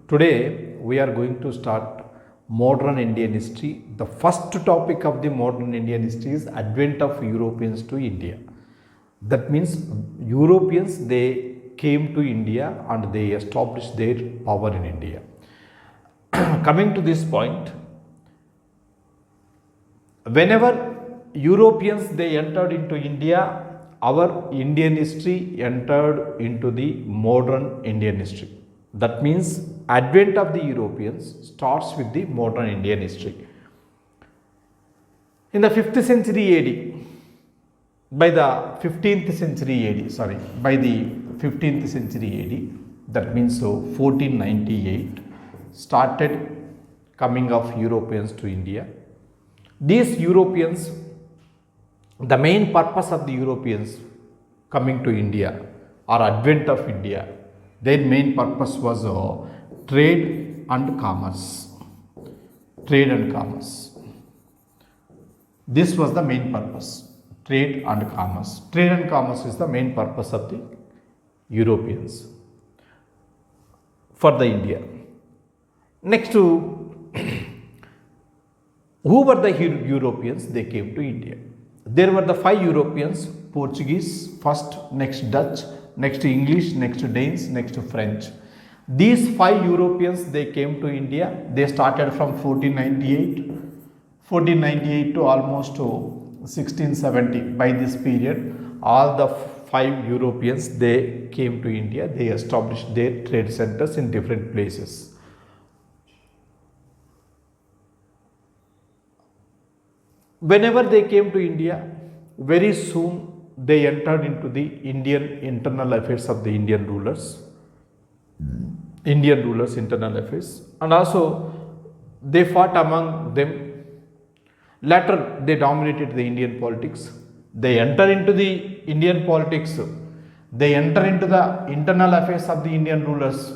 Today we are going to start modern Indian history. The first topic of the modern Indian history is advent of Europeans to India. That means Europeans, they came to India and they established their power in India. Coming to this point, whenever Europeans they entered into India, our Indian history entered into the modern Indian history. That means advent of the Europeans starts with the modern Indian history. In the 5th century AD, by the 15th century AD, by the 15th century AD, that means 1498, started coming of Europeans to India. These Europeans, the main purpose of the Europeans coming to India or advent of India, their main purpose was trade and commerce. Trade and commerce. This was the main purpose. Trade and commerce. Trade and commerce is the main purpose of the Europeans for the India. Next to who were the Europeans? They came to India. There were the 5 Europeans: Portuguese first, next Dutch, next English, next Danes, next French. These 5 Europeans they came to India. They started from 1498 to almost 1670. By this period, all the 5 Europeans they came to India. They established their trade centers in different places. Whenever they came to India, very soon they entered into the Indian internal affairs of the Indian rulers, internal affairs, and also they fought among them. Later they dominated the Indian politics. They enter into the Indian politics, they enter into the internal affairs of the Indian rulers,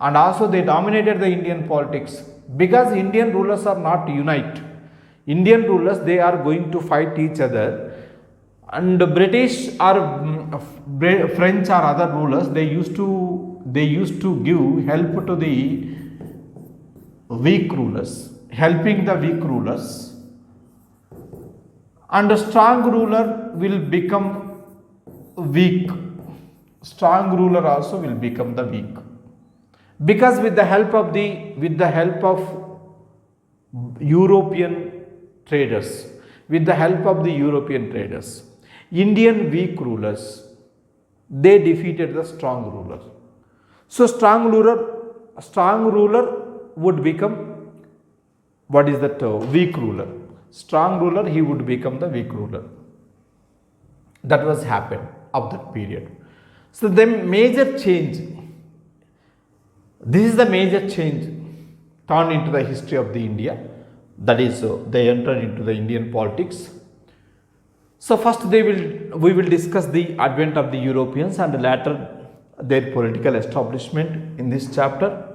and also they dominated the Indian politics because Indian rulers are not unite. Indian rulers, they are going to fight each other, and British or French or other rulers, they used to give help to the weak rulers, helping the weak rulers, and a strong ruler will become weak. Strong ruler also will become the weak, because with the help of European traders, Indian weak rulers, they defeated the strong ruler. So strong ruler would become, what is that, weak ruler. Strong ruler, he would become the weak ruler. That was happened of that period. So the major change, this is the major change turned into the history of the India. That is, they entered into the Indian politics. So first we will discuss the advent of the Europeans and later their political establishment in this chapter.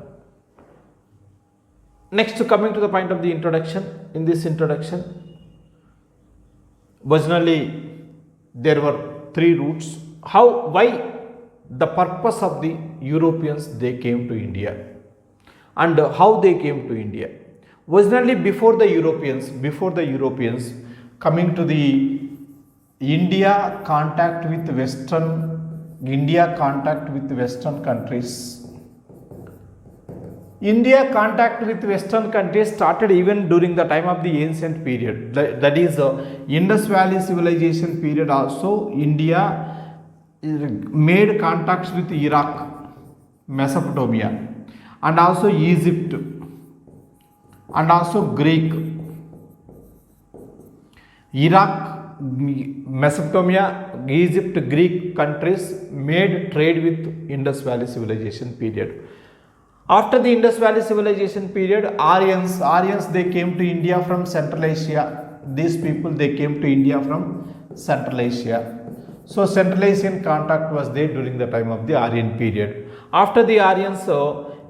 Next, coming to the point of the introduction. In this introduction, originally there were 3 routes. Why the purpose of the Europeans they came to India and how they came to India. Originally, before the Europeans coming to the India contact with Western countries. India contact with Western countries started even during the time of the ancient period. That is Indus Valley civilization period also. India made contacts with Iraq, Mesopotamia, and also Egypt, and also Greek. Iraq, Mesopotamia, Egypt, Greek countries made trade with Indus Valley civilization period. After the Indus Valley civilization period, Aryans they came to India from Central Asia. These people they came to India from Central Asia. So Central Asian contact was there during the time of the Aryan period. After the Aryans,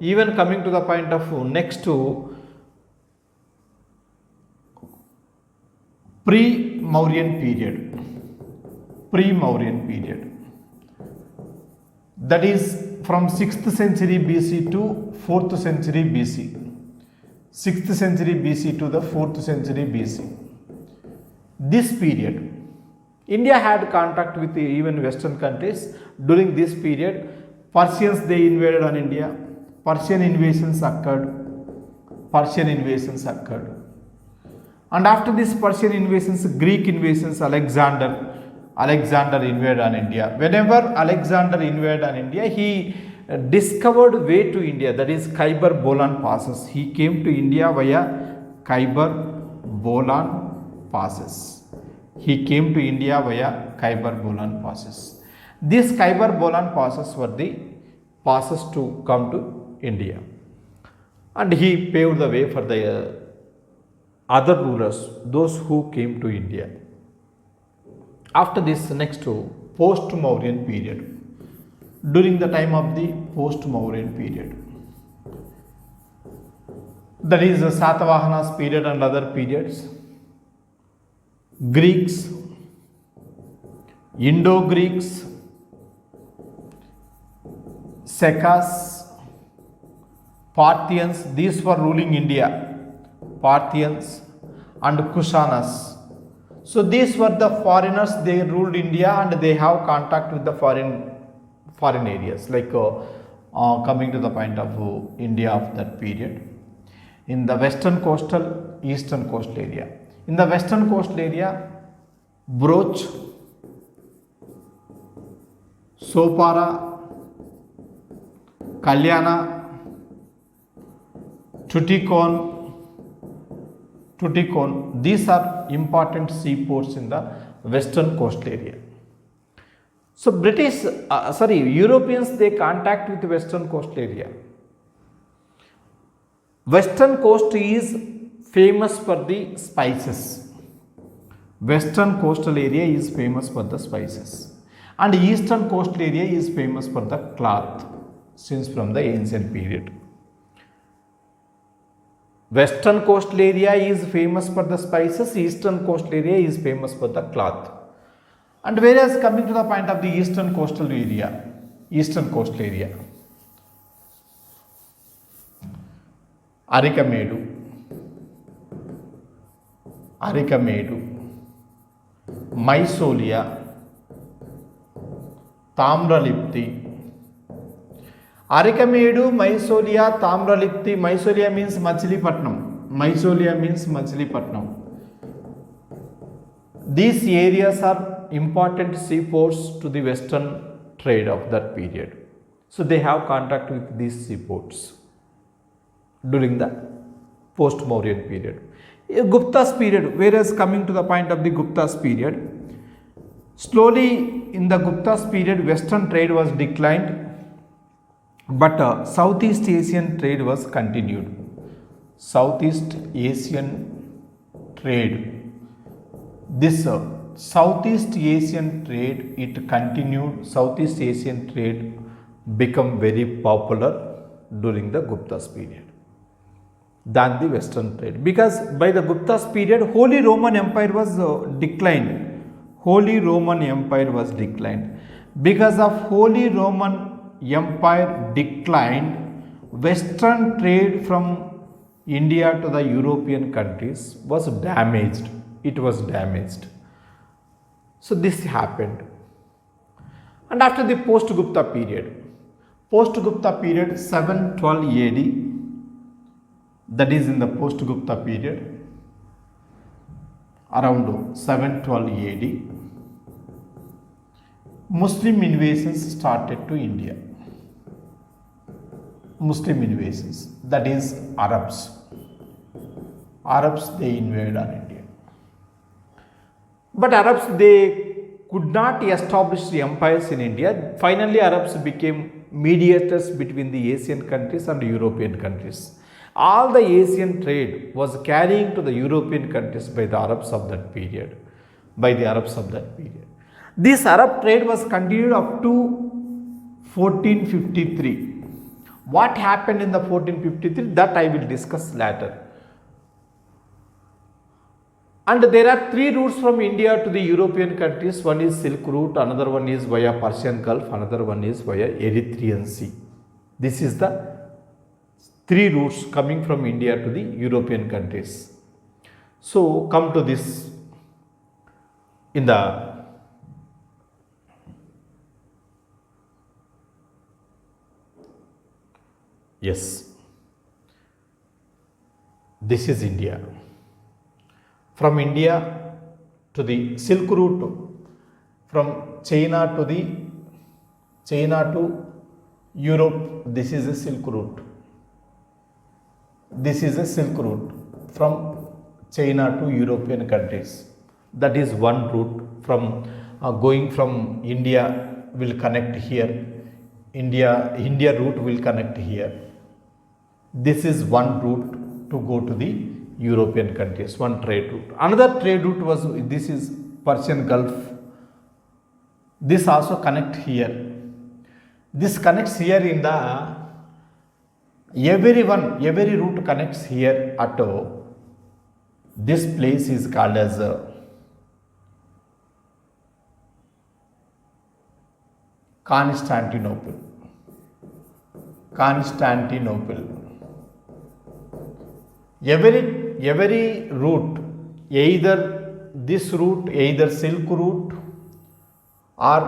even coming to the point of next to pre-Mauryan period, that is from 6th century BC to 4th century BC. 6th century BC to the 4th century BC. This period, India had contact with even Western countries. During this period, Persians, they invaded on India. Persian invasions occurred. And after this Persian invasions, Greek invasions, Alexander invaded on India. Whenever Alexander invaded on India, he discovered way to India, that is Khyber Bolan passes. He came to India via Khyber Bolan passes. These Khyber Bolan passes were the passes to come to India. And he paved the way for the other rulers, those who came to India. After this, next to post-Mauryan period. During the time of the post-Mauryan period, that is the Satavahanas period and other periods, Greeks, Indo-Greeks, Sekas, Parthians, these were ruling India, Parthians and Kushanas. So these were the foreigners, they ruled India and they have contact with the foreign areas, like coming to the point of India of that period. In the western coastal, eastern coastal area. In the western coastal area, Broch, Sopara, Kalyana, Tuticorin, these are important seaports in the western coastal area. So Europeans, they contact with the western coastal area. Western coast is famous for the spices. Western coastal area is famous for the spices. And eastern coastal area is famous for the cloth, since from the ancient period. Western coastal area is famous for the spices, eastern coastal area is famous for the cloth. And whereas coming to the point of the eastern coastal area, Arikamedu, Mysolia, Tamralipti. Arikamedu, Mysolia, Tamralipti. Mysolia means Machilipatnam. These areas are important seaports to the western trade of that period. So they have contact with these seaports during the post-Mauryan period. Gupta's period, whereas coming to the point of the Gupta's period, slowly in the Gupta's period, western trade was declined, but Southeast Asian trade was continued. Southeast Asian trade, this Southeast Asian trade, it continued. Southeast Asian trade become very popular during the Gupta's period than the western trade, because by the Gupta's period, Holy Roman Empire was declined. Because of Holy Roman Empire declined, western trade from India to the European countries was damaged. So this happened. And after the post-Gupta period, 712 AD, that is in the post-Gupta period, around 712 AD, Muslim invasions started to India. That is Arabs, they invaded on India. But Arabs, they could not establish the empires in India. Finally, Arabs became mediators between the Asian countries and European countries. All the Asian trade was carrying to the European countries by the Arabs of that period. This Arab trade was continued up to 1453. What happened in the 1453? That I will discuss later. And there are three routes from India to the European countries. One is Silk Route, another one is via Persian Gulf, another one is via Erythraean Sea. This is the three routes coming from India to the European countries. So come to this in the yes, this is India. From India to the Silk Route, from China to Europe, this is a Silk Route. This is a Silk Route from China to European countries. That is one route from going from India will connect here. India route will connect here. This is one route to go to the European countries, one trade route. Another trade route was, this is Persian Gulf. This also connect here. This connects here in the, every route connects here at this place is called as Constantinople. Every route, either this route, either Silk Route, or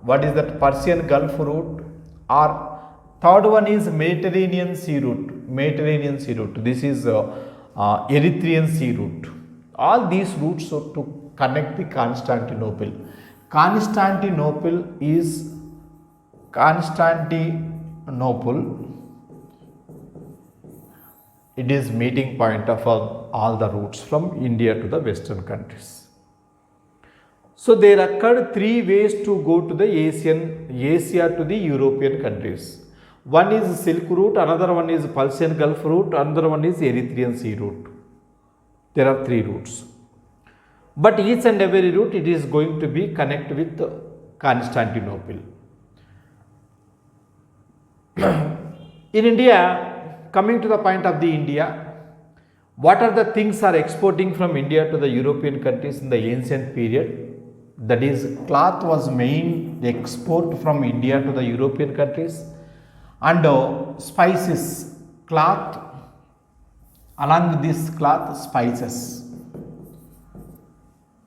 what is that, Persian Gulf route, or third one is Mediterranean Sea route. This is Erythraean Sea route. All these routes are to connect the Constantinople. Constantinople it is meeting point of all the routes from India to the western countries. So there occurred three ways to go to the Asia to the European countries. One is Silk Route, another one is Persian Gulf route, another one is Erythraean Sea route. There are three routes. But each and every route, it is going to be connect with Constantinople. In India, coming to the point of the India, what are the things are exporting from India to the European countries in the ancient period? That is, cloth was main export from India to the European countries, and spices, cloth, along with this cloth, spices,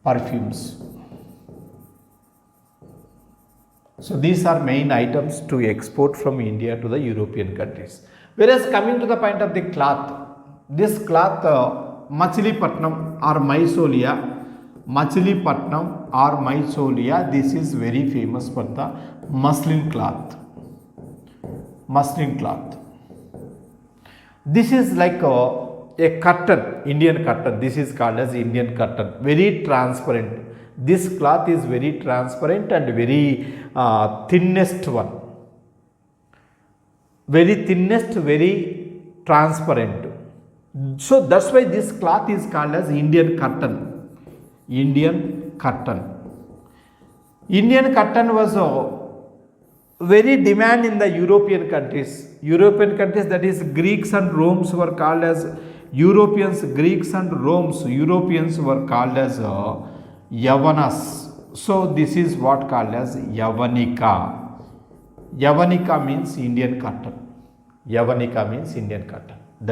perfumes. So these are main items to export from India to the European countries. Whereas coming to the point of the cloth, this cloth, Machilipatnam or Mysolia, this is very famous for the muslin cloth. This is like a curtain, Indian curtain. This is called as Indian curtain, very transparent. This cloth is very transparent and very thinnest one. Very transparent. So that's why this cloth is called as Indian curtain. Indian curtain was very demand in the European countries. That is, Greeks and Romans were called as Europeans. Europeans were called as Yavanas. So this is what called as Yavanika. Yavanika means Indian cotton. That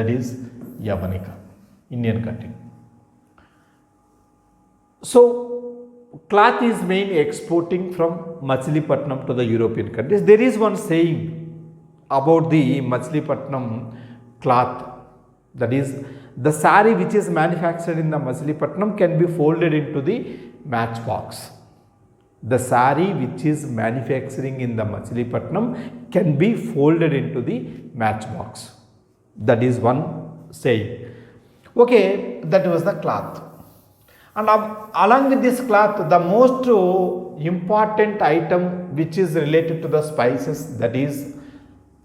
is Yavanika, Indian cotton. So cloth is mainly exporting from Machilipatnam to the European countries. There is one saying about the Machilipatnam cloth, that is, the sari which is manufactured in the Machilipatnam can be folded into the matchbox. The sari which is manufacturing in the Machilipatnam can be folded into the matchbox. That is one saying. Okay, that was the cloth. And along with this cloth, the most important item which is related to the spices, that is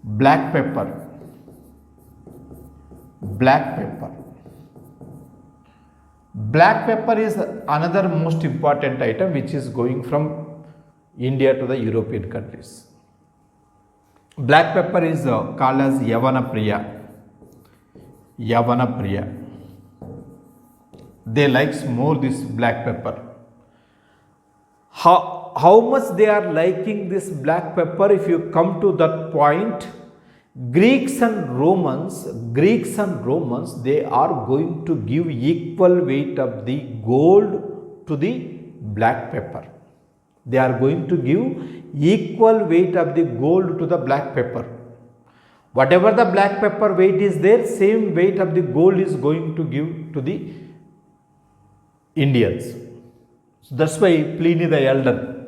black pepper. Black pepper is another most important item which is going from India to the European countries. Black pepper is called as Yavana Priya. They likes more this black pepper. How much they are liking this black pepper? If you come to that point, Greeks and Romans, they are going to give equal weight of the gold to the black pepper. They are going to give equal weight of the gold to the black pepper. Whatever the black pepper weight is there, same weight of the gold is going to give to the Indians. So that's why Pliny the Elder,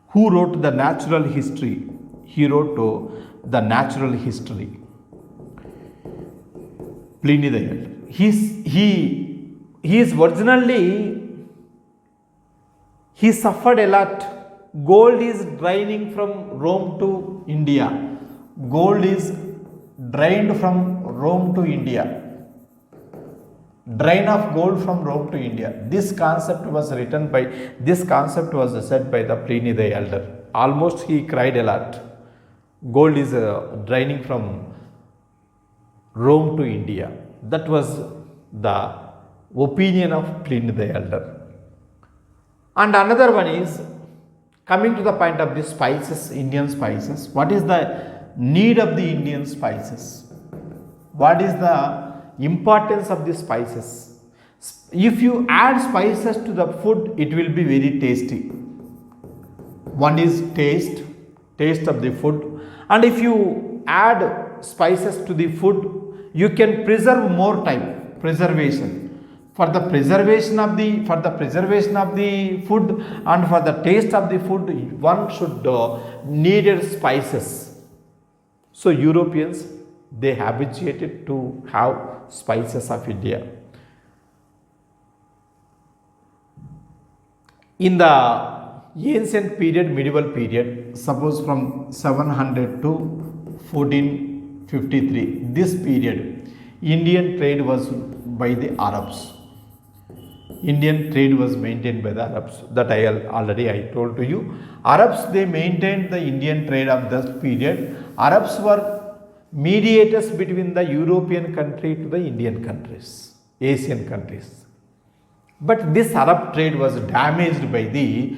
who wrote the natural history, he wrote the natural history. Pliny the Elder. He is originally, he suffered a lot. Gold is draining from Rome to India. Gold is drained from Rome to India. Drain of gold from Rome to India. This concept was said by the Pliny the Elder. Almost he cried a lot. Gold is draining from Rome to India. That was the opinion of Pliny the Elder. And another one is coming to the point of the spices, Indian spices. What is the need of the Indian spices? What is the importance of the spices? If you add spices to the food, it will be very tasty. One is taste of the food, and if you add spices to the food, you can preserve more time. Preservation. For the preservation of the food and for the taste of the food, one should needed spices. So Europeans, they habituated to have spices of India. In the ancient period, medieval period, suppose from 700 to 1453, this period, Indian trade was by the Arabs. Indian trade was maintained by the Arabs. That I told to you. Arabs, they maintained the Indian trade of that period. Arabs were mediators between the European country to the Indian countries, Asian countries. But this Arab trade was damaged by the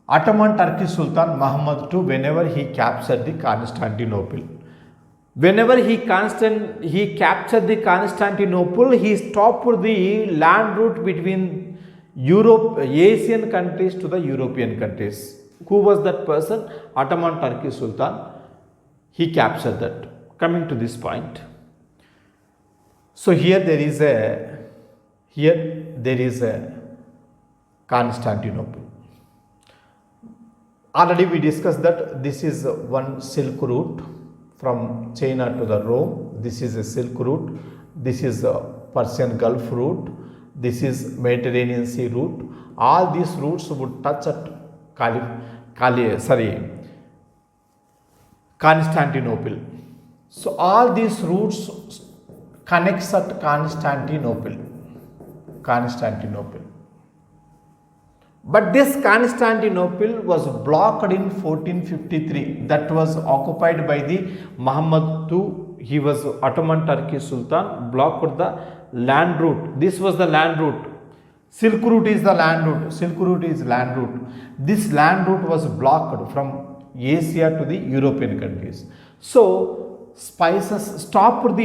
Ottoman Turkish Sultan Muhammad II whenever he captured the Constantinople. Whenever he captured the Constantinople, he stopped the land route between Asian countries to the European countries. Who was that person? Ottoman Turkish Sultan. He captured that. Coming to this point. So here there is a Constantinople. Already we discussed that this is one Silk route from China to the Rome. This is a Silk route. This is a Persian Gulf route. This is Mediterranean Sea route. All these routes would touch at Constantinople. So all these routes connects at Constantinople. But this Constantinople was blocked in 1453. That was occupied by the Muhammad II. He was Ottoman Turkish Sultan, blocked the land route. This was the land route. Silk route is the land route. This land route was blocked from Asia to the European countries. So spices stopped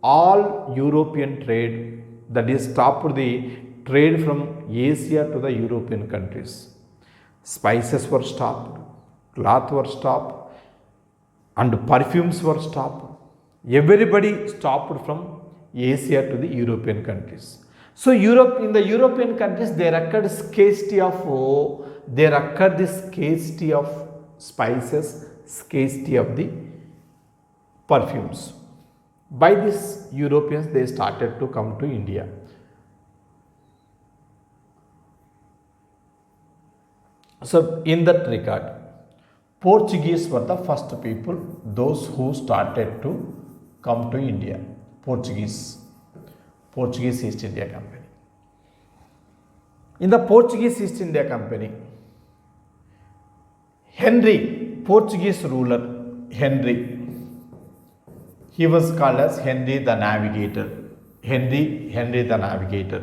all European trade. That is, stopped the trade from Asia to the European countries. Spices were stopped, cloth were stopped, and perfumes were stopped. Everybody stopped from Asia to the European countries. So in the European countries, there occurred the scarcity of spices, scarcity of the perfumes. By this, Europeans, they started to come to India. So in that regard, Portuguese were the first people, those who started to come to India. Portuguese East India Company. In the Portuguese East India Company, Henry, Portuguese ruler Henry, he was called as Henry the Navigator. Henry the Navigator.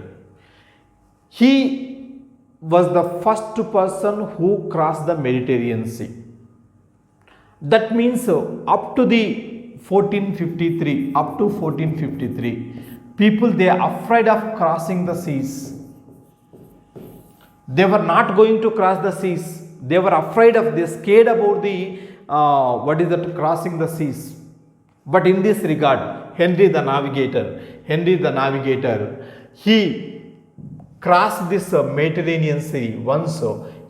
He was the first person who crossed the Mediterranean Sea. That means up to the 1453, people, they are afraid of crossing the seas. They were not going to cross the seas. They were afraid of, they scared about the crossing the seas. But in this regard, Henry the Navigator, he crossed this Mediterranean Sea. Once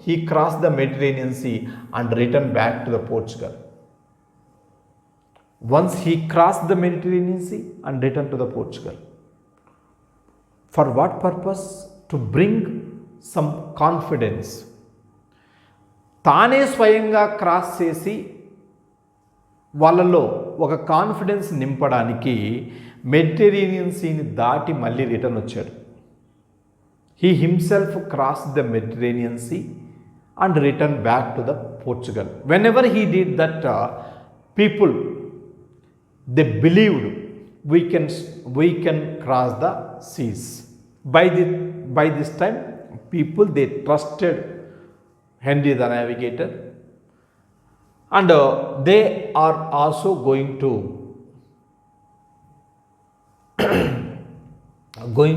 he crossed the Mediterranean Sea and returned back to the Portugal. Once he crossed the Mediterranean Sea and returned to the Portugal. For what purpose? To bring some confidence. తానే స్వయంగా cross చేసి వాళ్ళలో ఒక confidence నింపడానికి Mediterranean సీని దాటి మళ్ళీ return వచ్చాడు. He himself crossed the Mediterranean Sea and returned back to the Portugal. Whenever he did that, people, they believed we can cross the seas. By this time, people, they trusted Henry the Navigator, and they are also going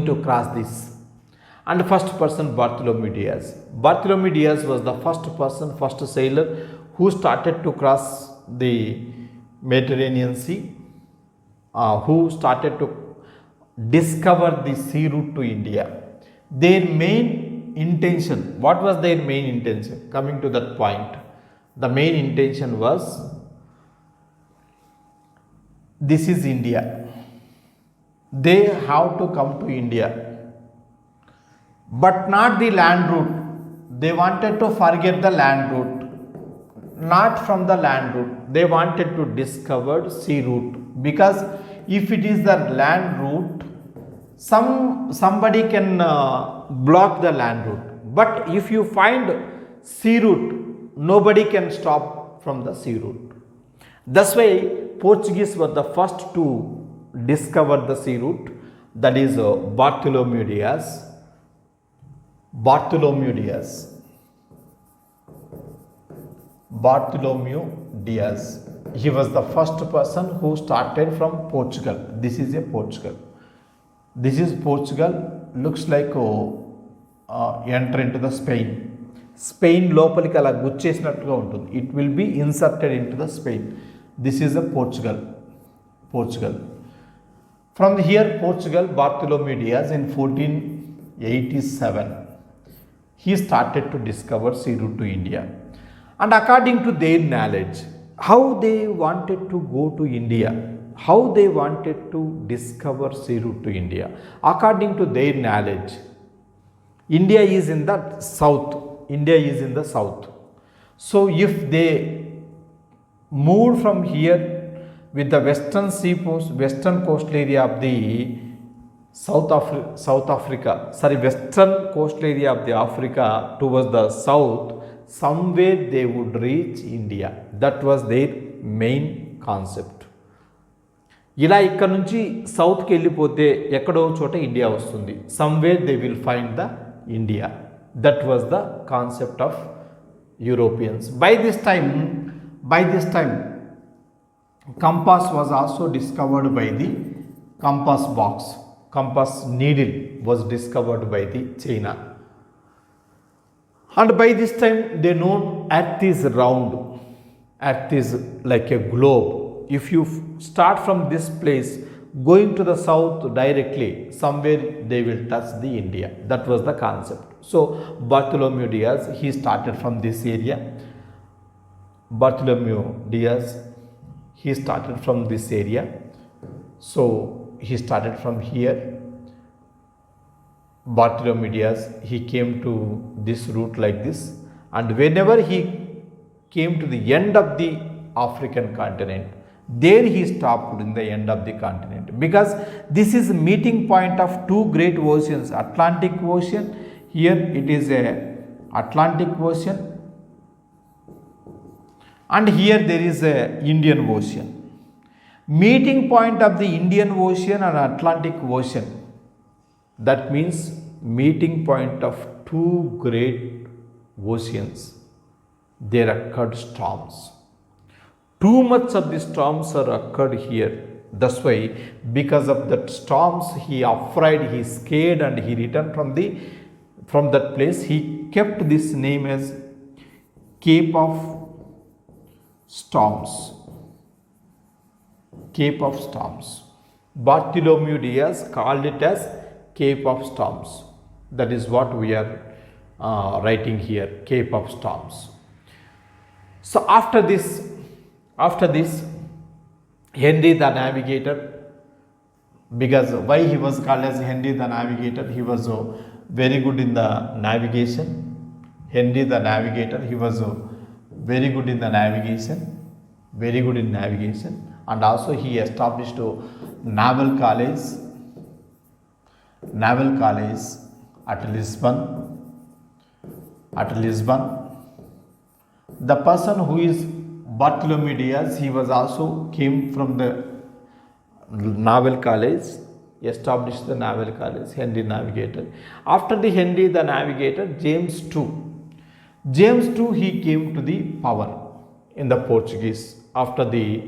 to cross this. And first person, Bartholomew Diaz. Bartholomew Diaz was the first sailor who started to cross the Mediterranean Sea, who started to discover the sea route to India. Their main intention, what was their main intention? Coming to that point, the main intention was, this is India. They have to come to India, but not the land route. They wanted to forget the land route. Not from the land route. They wanted to discover sea route, because if it is the land route, somebody can block the land route. But if you find sea route, nobody can stop from the sea route. That's why Portuguese were the first to discover the sea route. That is Bartholomew Diaz. Bartholomew Diaz. He was the first person who started from Portugal. This is Portugal. This is Portugal. Looks like enter into the Spain. Spain లోపలికి అలా గుచ్చేసినట్టుగా ఉంటుంది. It will be inserted into the Spain. This is Portugal. From here, Portugal, Bartholomew Diaz in 1487, he started to discover sea route to India. And according to their knowledge, how they wanted to go to India, how they wanted to discover sea route to India. According to their knowledge, India is in the south. So if they moved from here with the western coastal area of the western coastal area of the Africa towards the south, somewhere they would reach India. That was their main concept. ఇలా ఇక్కడ నుంచి సౌత్కి వెళ్ళిపోతే ఎక్కడో చోట India వస్తుంది. Somewhere they will find the India. That was the concept of Europeans. By this time compass was also discovered by the compass needle was discovered by the China. And by this time they know earth is round, earth is like a globe. If you start from this place going to the south directly, somewhere they will touch the India. That was the concept. So Bartholomew Diaz, he started from this area. He started from this area. So he started from here. Bartholomew Diaz, he came to this route like this, and whenever he came to the end of the African continent, there he stopped in the end of the continent, because this is a meeting point of two great oceans. Atlantic Ocean, here it is a Atlantic Ocean, and here there is a Indian Ocean. Meeting point of the Indian Ocean and Atlantic Ocean. That means meeting point of two great oceans. There occurred storms. Too much of the storms are occurred here. That's why because of that storms he afraid, he scared, and he returned from that place. He kept this name as Cape of Storms. Cape of Storms. Bartholomew Diaz called it as Cape of Storms. That is what we are writing here, Cape of Storms. So after this Henry the Navigator, because why he was called as Henry the Navigator? He was very good in the navigation. Henry the Navigator, he was very good in the navigation, very good in navigation, and also he established naval college at Lisbon. The person who is Bartholomew Diaz, he was also came from the naval college, established the naval college, Henry Navigator. After the Henry the Navigator, James II, he came to the power in the Portuguese after the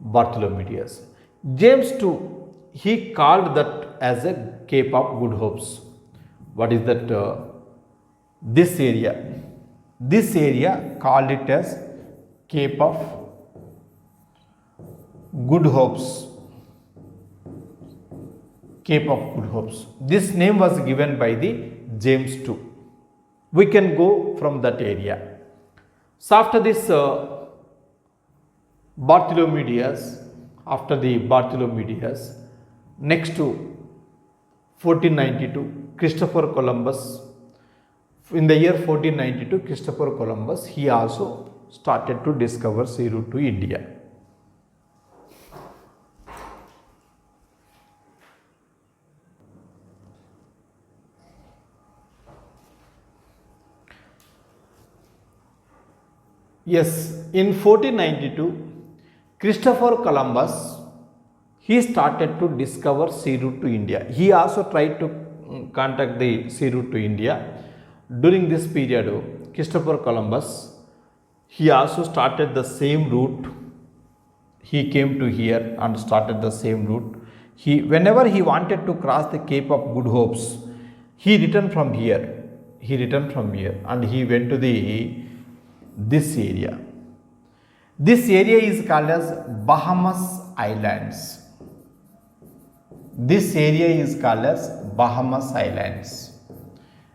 Bartholomew Diaz. James II, he called that as a Cape of Good Hopes. What is that? This area called it as Cape of Good Hopes. Cape of Good Hopes. This name was given by the James II. We can go from that area. So after this Bartholomew Diaz, next to 1492, Christopher Columbus. In the year 1492, Christopher Columbus, he also started to discover sea route to India. Yes, in 1492, Christopher Columbus, he started to discover sea route to India. He also tried to contact the sea route to India. During this period, Christopher Columbus, he also started the same route. He came to here and started the same route. Whenever he wanted to cross the Cape of Good Hopes, he returned from here, and he went to this area. This area is called as Bahamas Islands. This area is called as Bahamas Islands.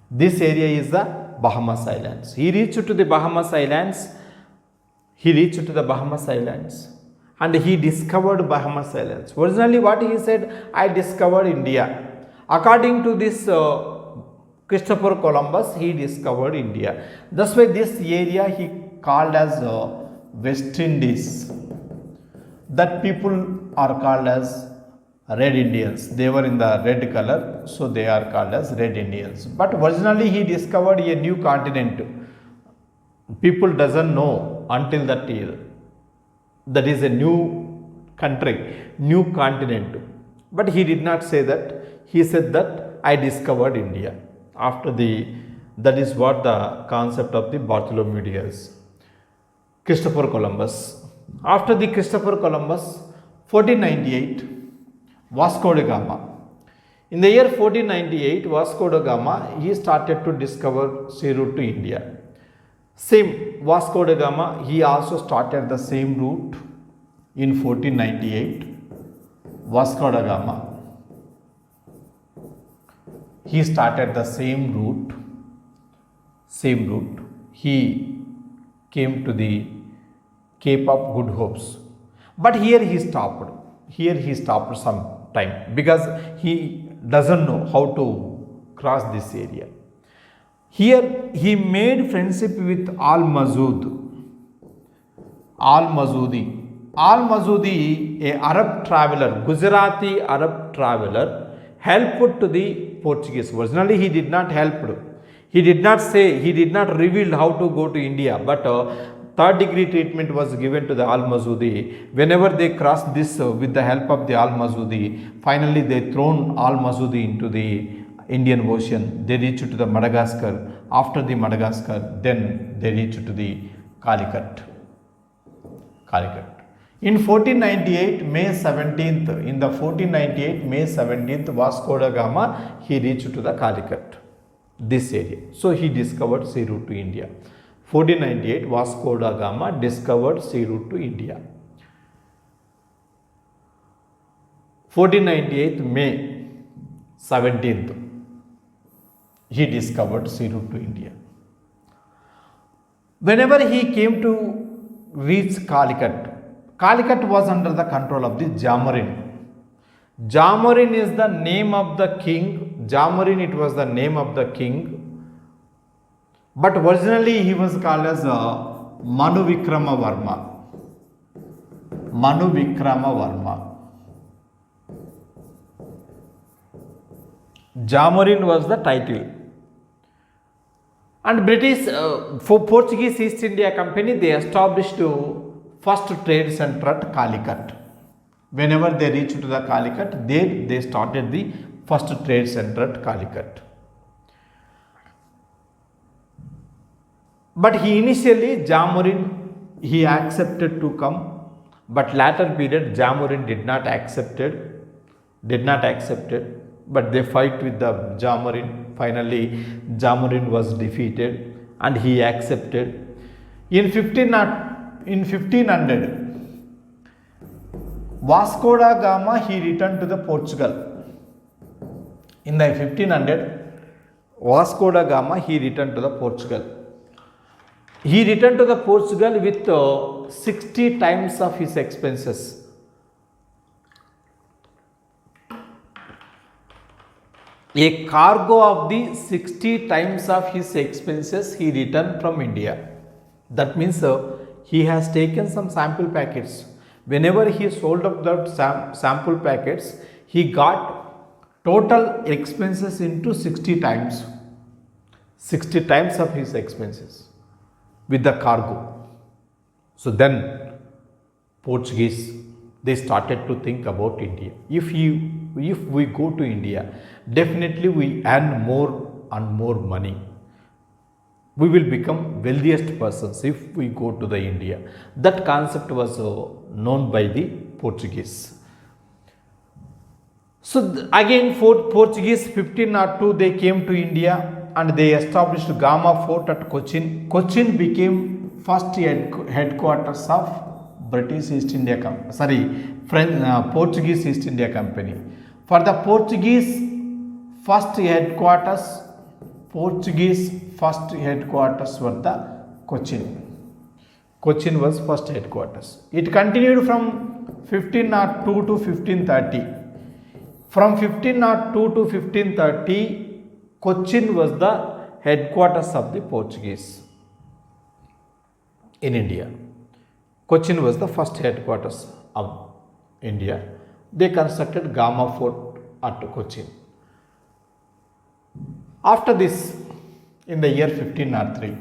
This area is the Bahamas Islands. He reached to the Bahamas Islands. And he discovered Bahamas Islands. Originally what he said, I discovered India. According to this Christopher Columbus, he discovered India. That's why this area he called as West Indies. That people are called as Red Indians. They were in the red color, so they are called as Red Indians. But originally he discovered a new continent. People doesn't know until that year. That is a new country, new continent. But he did not say that. He said that I discovered India. That is what the concept of the Bartholomew Diaz. Christopher Columbus. After the Christopher Columbus, 1498, Vasco da Gama. In the year 1498, Vasco da Gama, he started to discover sea route to India. Same Vasco da Gama, he also started the same route in 1498. Vasco da Gama, he started the same route. He came to the Cape of Good Hopes. But here he stopped some time because he doesn't know how to cross this area. Here he made friendship with Al-Mazoudi, a Arab traveler, Gujarati Arab traveler, helped to the Portuguese. Originally he did not help. He did not reveal how to go to India, but third degree treatment was given to the Al-Masudi. Whenever they crossed this with the help of the Al-Masudi, finally they thrown Al-Masudi into the Indian Ocean. They reached to the Madagascar. After the Madagascar, then they reached to the Calicut. In 1498, May 17th, in the 1498, May 17th, Vasco da Gama, he reached to the Calicut, this area. So he discovered sea route to India. 1498, Vasco da Gama discovered sea route to India. 1498, May 17th, he discovered sea route to India. Whenever he came to reach Calicut, Calicut was under the control of the Jamarin. Jamarin is the name of the king. Jamarin, it was the name of the king. But originally he was called as Manu Vikrama Varma. Manu Vikrama Varma. Jamarin was the title. And British, for Portuguese East India Company, they established first trade center at Calicut. Whenever they reached to the Calicut, they started the first trade center at Calicut. But he initially, Jamarin, he accepted to come, but later period, Jamarin did not accept it, but they fight with the Jamarin. Finally, Jamarin was defeated and he accepted. In 1500, Vasco da Gama, he returned to the Portugal. In the 1500, Vasco da Gama, he returned to the Portugal. He returned to the Portugal with 60 times of his expenses. A cargo of the 60 times of his expenses he returned from India. That means he has taken some sample packets. Whenever he sold up the sample packets, he got total expenses into 60 times. 60 times of his expenses with the cargo. So then Portuguese, they started to think about India. If we go to India, definitely we earn more and more money. We will become wealthiest persons if we go to the India. That concept was known by the Portuguese. So again, for Portuguese, 1502, they came to India and they established Gama Fort at Cochin. Cochin became first headquarters of British East India Company, Portuguese East India Company. For the Portuguese first headquarters were the Cochin. Cochin was first headquarters. It continued from 1502 to 1530. From 1502 to 1530, Cochin was the headquarters of the Portuguese in India. Cochin was the first headquarters of India. They constructed Gama Fort at Cochin. After this, in the year 1503,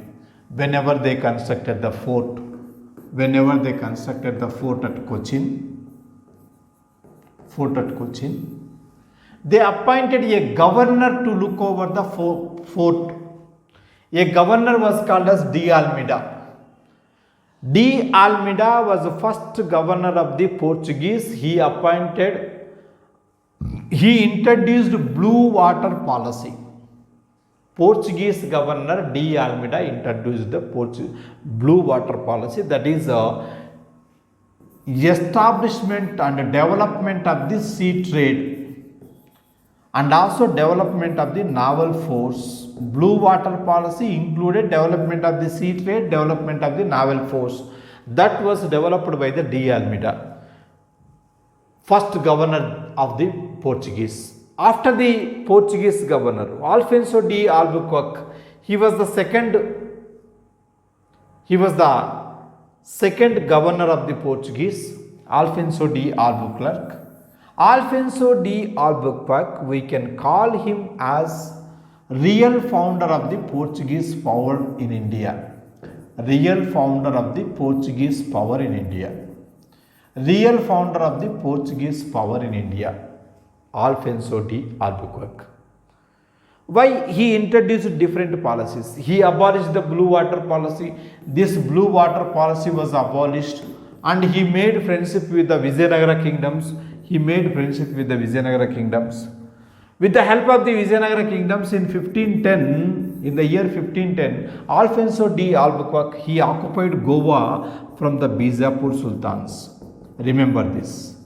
whenever they constructed the fort at Cochin, they appointed a governor to look over the fort. A governor was called as D. Almeida. D. Almeida was the first governor of the Portuguese. He introduced blue water policy. Portuguese governor D. Almeida introduced the blue water policy, that is establishment and development of the sea trade and also development of the naval force. Blue water policy included development of the sea trade, development of the naval force. That was developed by the D. Almeida, first governor of the Portuguese. After the Portuguese governor, Alfonso de Albuquerque, he was the second governor of the Portuguese, Alfonso de Albuquerque. Alfonso de Albuquerque, we can call him as real founder of the Portuguese power in India. real founder of the Portuguese power in India. Real founder of the Portuguese power in India, Alfonso de Albuquerque. Why he introduced different policies? He abolished the blue water policy. This blue water policy was abolished, and he made friendship with the Vijayanagara kingdoms. He made friendship with the Vijayanagara kingdoms. With the help of the Vijayanagara kingdoms in 1510, in the year 1510, Alfonso de Albuquerque, he occupied Goa from the Bijapur Sultans. Remember this.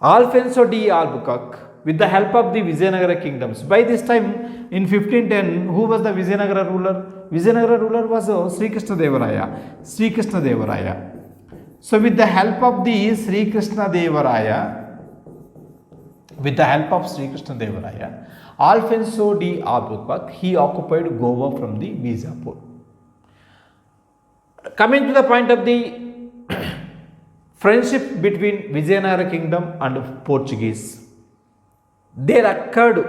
Alfonso de Albuquerque, with the help of the Vijayanagara kingdoms. By this time, in 1510, who was the Vijayanagara ruler? Vijayanagara ruler was Sri Krishna Devaraya. Sri Krishna Devaraya. So, with the help of the Sri Krishna Devaraya, Alfonso de Albuquerque, he occupied Goa from the Bijapur. Coming to the point of the friendship between Vijayanagara kingdom and Portuguese, there occurred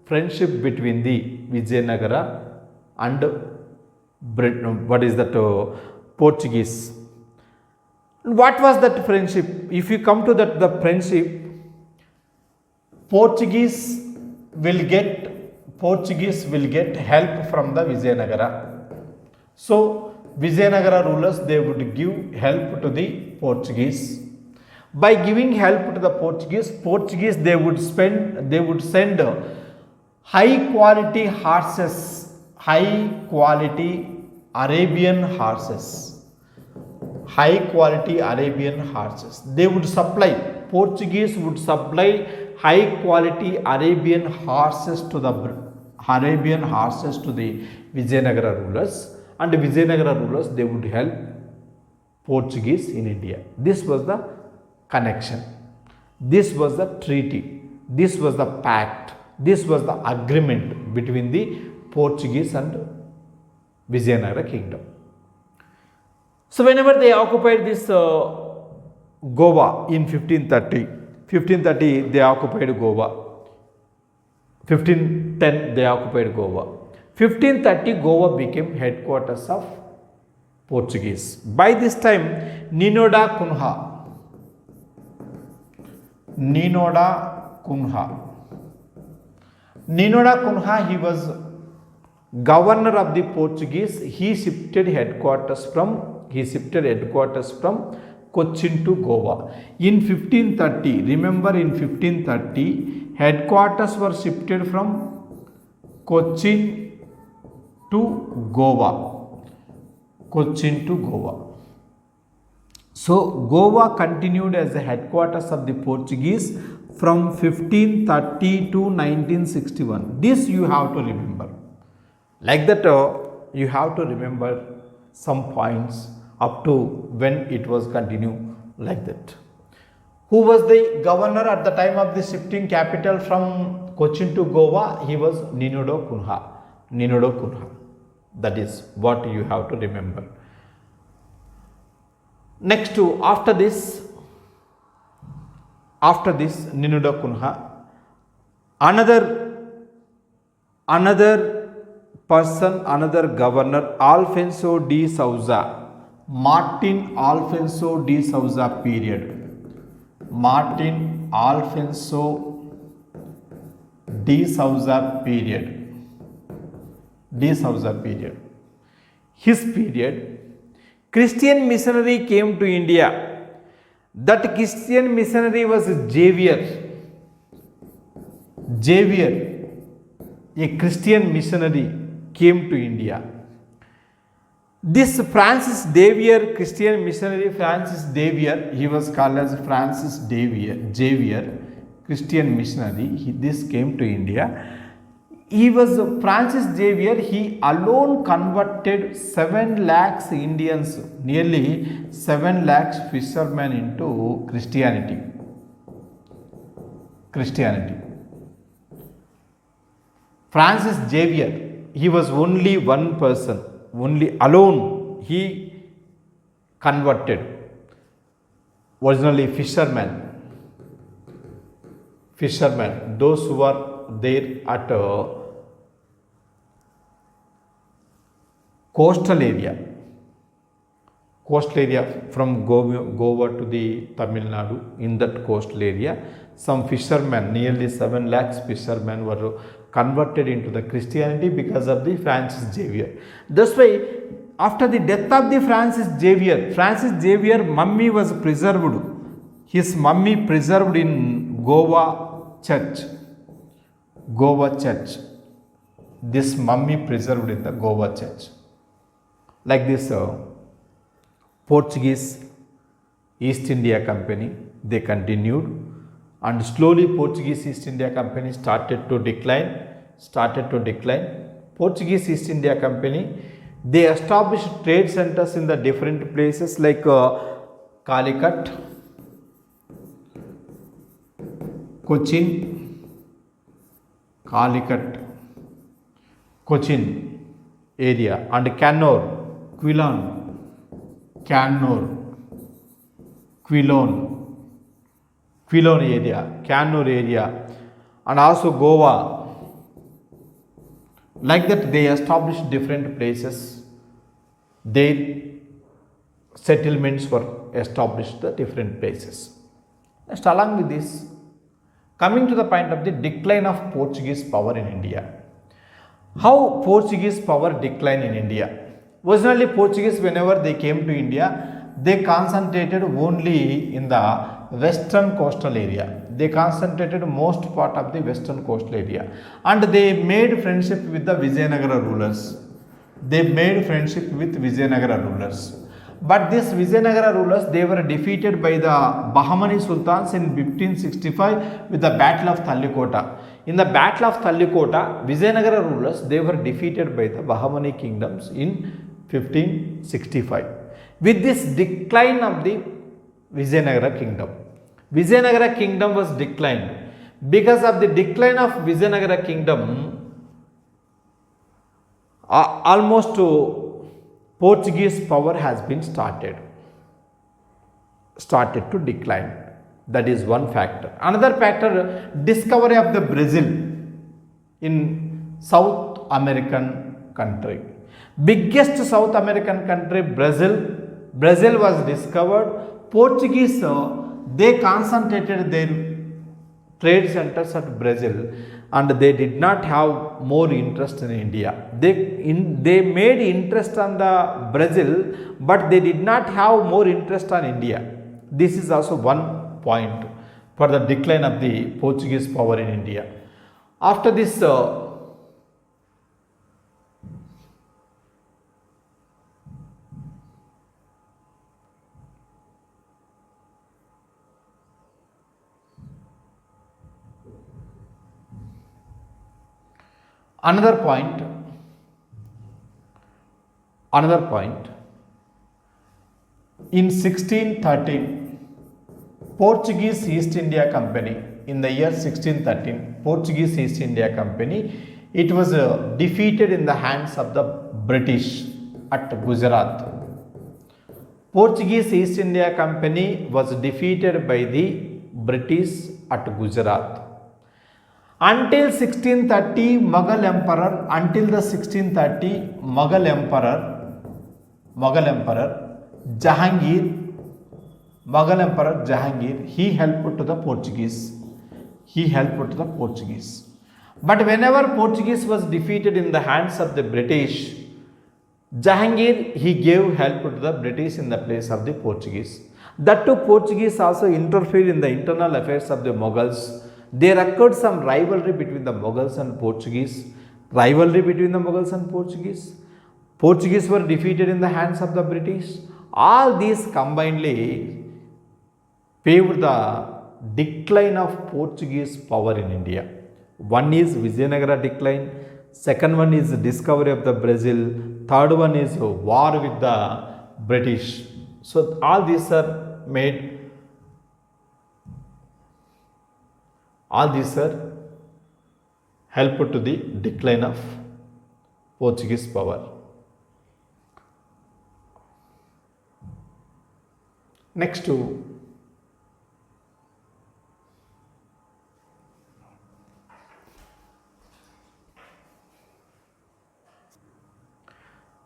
friendship between the Vijayanagara and Portuguese. What was that friendship? If you come to the friendship, Portuguese will get help from the Vijayanagara. So Vijayanagara rulers, they would give help to the Portuguese. By giving help to the Portuguese, they would send high quality horses, high quality Arabian horses. High quality Arabian horses. They would supply, Portuguese would supply high quality Arabian horses to the Vijayanagara rulers, and the Vijayanagara rulers, they would help Portuguese in India. This was the connection. This was the treaty. This was the pact. This was the agreement between the Portuguese and Vijayanagara kingdom. So whenever they occupied this Goa in 1530 they occupied Goa. 1510 they occupied Goa. 1530 Goa became headquarters of Portuguese. By this time, Ninoda Cunha, he was governor of the Portuguese. He shifted headquarters from Cochin to Goa. In 1530, remember in 1530, headquarters were shifted from Cochin to Goa. So, Goa continued as the headquarters of the Portuguese from 1530 to 1961. This you have to remember. Like that, you have to remember some points up to when it was continued like that. Who was the governor at the time of the shifting capital from Cochin to Goa? He was Ninoda Cunha. That is what you have to remember. Next to after this Ninoda Cunha, another person, another governor, Alfonso de Souza, Martin Alfonso de Souza period. His period, Christian missionary came to India. That Christian missionary was Xavier, a Christian missionary came to India. This Francis Xavier, Christian missionary Francis Xavier, he was called as Francis Xavier, Christian missionary. This came to India. He was Francis Xavier. He alone converted 7 lakhs Indians, nearly 7 lakhs fishermen into Christianity. Francis Xavier, he was only one person, only alone he converted. Originally fishermen, those who were there at coastal area, from Goa to the Tamil Nadu. In that coastal area, some fishermen, nearly 7 lakhs fishermen, were converted into the Christianity because of the Francis Xavier. That's why after the death of the Francis Xavier mummy was preserved. His mummy preserved in Goa church. This mummy preserved in the Goa church. Like this, Portuguese East India Company, they continued, and slowly Portuguese East India Company started to decline. Portuguese East India Company, they established trade centers in the different places like Calicut, Cochin area, and Quilon area, Kannur area, and also Goa. Like that, they established different places. Their settlements were established the different places. Next, along with this, coming to the point of the decline of Portuguese power in India. How Portuguese power declined in India? Originally, Portuguese, whenever they came to India, they concentrated only in the western coastal area. They concentrated most part of the western coastal area, and they made friendship with the Vijayanagara rulers. But these Vijayanagara rulers, they were defeated by the Bahmani Sultans in 1565 with the Battle of Tallikota. In the Battle of Tallikota, Vijayanagara rulers, they were defeated by the Bahmani kingdoms in 1565. With this decline of the Vijayanagara kingdom was declined. Because of the decline of Vijayanagara kingdom, almost Portuguese power has been started to decline. That is one factor. Another factor, discovery of the Brazil in South American country. Biggest South American country, Brazil was discovered. Portuguese, they concentrated their trade centers at Brazil, and they did not have more interest in India. They made interest on the Brazil, but they did not have more interest on India. This is also one point for the decline of the Portuguese power in India. After this, another point, in 1613, Portuguese East India Company, in the year 1613, Portuguese East India Company, it was defeated in the hands of the British at Gujarat. Portuguese East India Company was defeated by the British at Gujarat. Until 1630, Mughal Emperor, Jahangir, he helped to the Portuguese. But whenever Portuguese was defeated in the hands of the British, Jahangir, he gave help to the British in the place of the Portuguese. That too, Portuguese also interfered in the internal affairs of the Mughals. There occurred some rivalry between the Mughals and Portuguese. Portuguese were defeated in the hands of the British. All these combinedly paved the decline of Portuguese power in India. One is Vijayanagara decline, second one is discovery of the Brazil, third one is war with the British. So all these are help to the decline of Portuguese power. Next to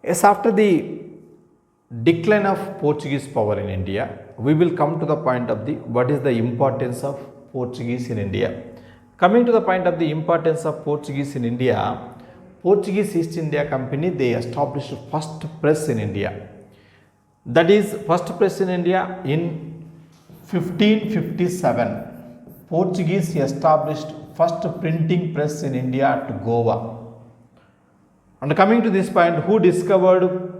Yes, after the decline of Portuguese power in India, we will come to the point of the what is the importance of Portuguese in India. Coming to the point of the importance of Portuguese in India, Portuguese East India Company, they established first press in India. That is first press in India in 1557. Portuguese established first printing press in India at Goa. And coming to this point, who discovered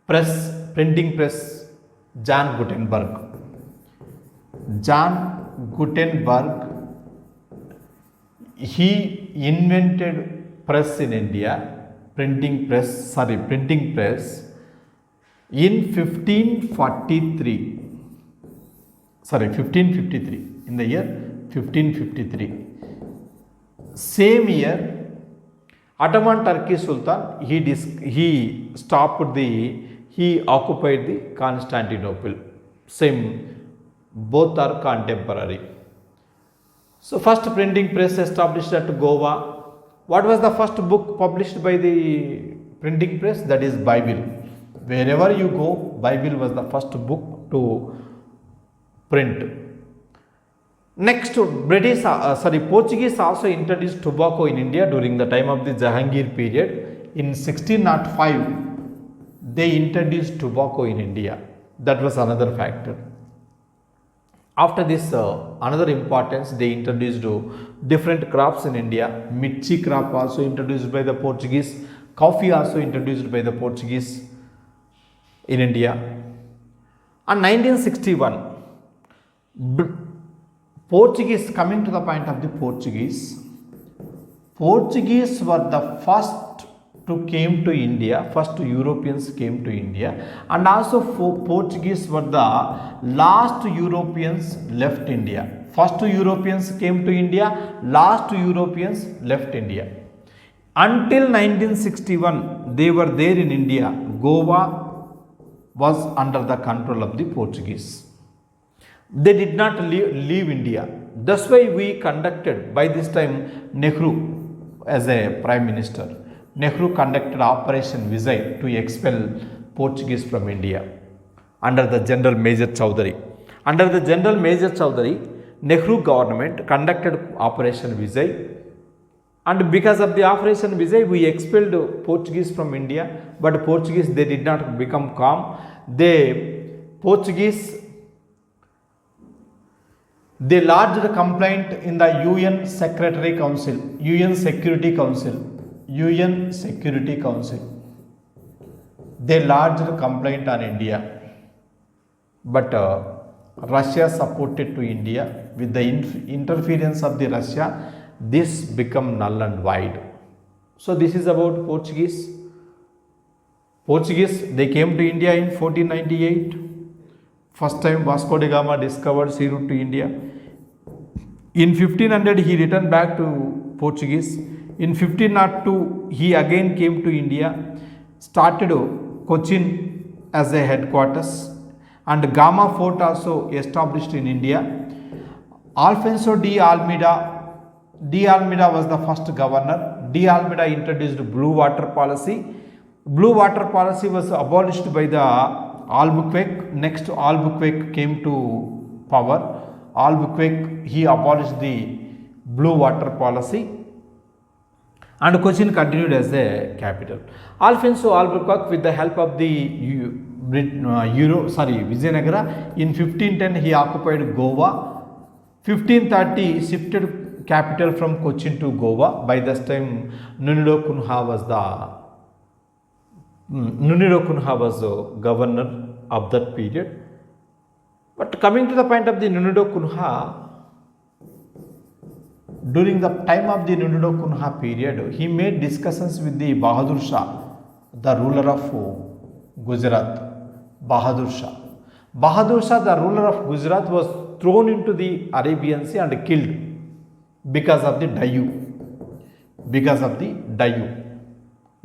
press, printing press? John Gutenberg. John Gutenberg, he invented press in India, printing press in 1553, in the year 1553. Same year, Ottoman Turkey Sultan, he occupied the Constantinople. Same, both are contemporary. So first printing press established at Goa. What was the first book published by the printing press? That is Bible. Wherever you go, Bible was the first book to print. Next, Portuguese also introduced tobacco in India during the time of the Jahangir period. In 1605, they introduced tobacco in India. That was another factor. After this, another importance, they introduced different crops in India. Mirchi crop also introduced by the Portuguese. Coffee also introduced by the Portuguese in India. And 1961, Portuguese, coming to the point of the Portuguese were the first to came to India, first Europeans came to India, and also Portuguese were the last Europeans left India. First Europeans came to India, last Europeans left India. Until 1961, they were there in India. Goa was under the control of the Portuguese. They did not leave India. That's why we conducted, by this time, Nehru as a Prime Minister. Nehru conducted Operation Vijay to expel Portuguese from India under the General Major Chowdhury. Under the General Major Chowdhury, Nehru government conducted Operation Vijay, and because of the Operation Vijay, we expelled Portuguese from India. But Portuguese, they did not become calm. They lodged a complaint in the UN Security Council. They lodged a complaint on India. But Russia supported to India. With the interference of the Russia, this become null and void. So this is about Portuguese. They came to India in 1498. First time Vasco da Gama discovered sea route to India. In 1500, he returned back to Portuguese. In 1502, he again came to India, started Cochin as a headquarters, and Gama Fort also established in India. Alfonso de Almeida was the first governor. De Almeida introduced Blue Water Policy. Blue Water Policy was abolished by the Albuquerque. Next, Albuquerque came to power. Albuquerque, he abolished the Blue Water Policy, and Cochin continued as a capital. Alfonso Albuquerque, with the help of the Vijayanagara, in 1510 he occupied Goa. 1530 shifted capital from Cochin to Goa. By this time, Nunido Kunha was the governor of that period. But coming to the point of the Nunido Kunha, during the time of the Nunido Kunha period, he made discussions with the Bahadur Shah, the ruler of Gujarat. Bahadur Shah, the ruler of Gujarat, was thrown into the Arabian Sea and killed because of the Dayu.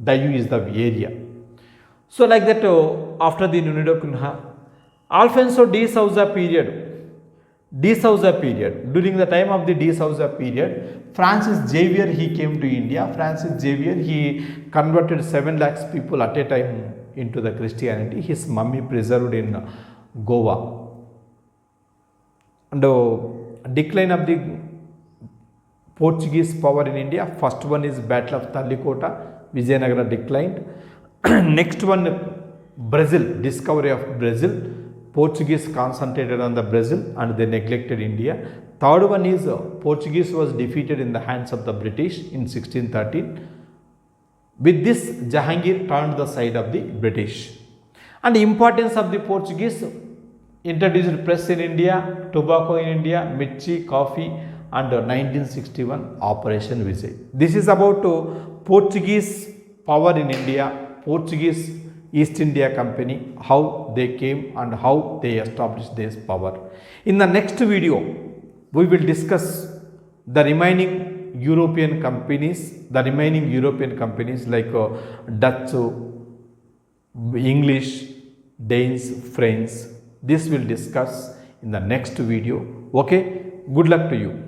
Dayu is the area. So like that, after the Nunido Kunha, Alfonso de Souza period, De Souza period. During the time of the De Souza period, Francis Xavier he came to India. Francis Xavier he converted 7 lakhs people at a time into the Christianity. His mummy preserved in Goa. And decline of the Portuguese power in India. First one is Battle of Talikota. Vijayanagara declined. Next one, Brazil, discovery of Brazil. Portuguese concentrated on the Brazil and they neglected India. Third one is Portuguese was defeated in the hands of the British in 1613. With this, Jahangir turned the side of the British. And the importance of the Portuguese: introduced press in India, tobacco in India, mirchi, coffee, and 1961 Operation Vijay. This is about Portuguese power in India, Portuguese East India Company, how they came and how they established this power. In the next video, we will discuss the remaining European companies like Dutch, English, Danes, French. This will discuss in the next video. Okay, good luck to you.